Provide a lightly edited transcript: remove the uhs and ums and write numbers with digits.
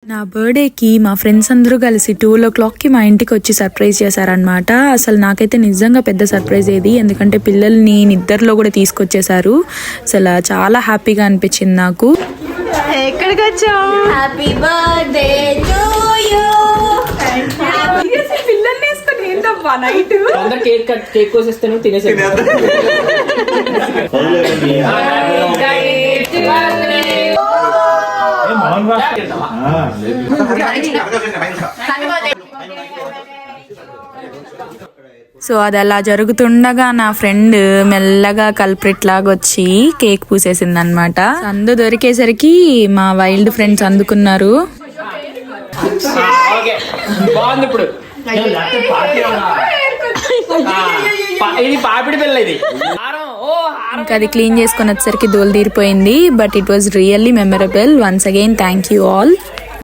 నా బర్త్డేకి మా ఫ్రెండ్స్ అందరూ కలిసి 12 o'clockకి మా ఇంటికి వచ్చి సర్ప్రైజ్ చేశారనమాట. అసలు నాకైతే నిజంగా పెద్ద సర్ప్రైజ్ ఏది, ఎందుకంటే పిల్లల్ని నిద్రలో కూడా తీసుకొచ్చేసారు. అసలు చాలా హ్యాపీగా అనిపించింది నాకు. ఎక్కడికి వచ్చావు? Happy birthday to you. పిల్లల్ని వేసుకొని ఏంటబ్బా నైట్ కేక్ కోసేస్తాను తినేసి. సో అది అలా జరుగుతుండగా నా ఫ్రెండ్ మెల్లగా కల్ప్రిట్ లాగా వచ్చి కేక్ పూసేసింది అనమాట. అందు దొరికేసరికి మా వైల్డ్ ఫ్రెండ్స్ అందుకున్నారు. ఇప్పుడు ఇది పాపిడి పిల్ల. ఇది ఇంకా అది క్లీన్ చేసుకొని వచ్చేసరికి దోలు తీరిపోయింది. But it was really memorable. Once again thank you all.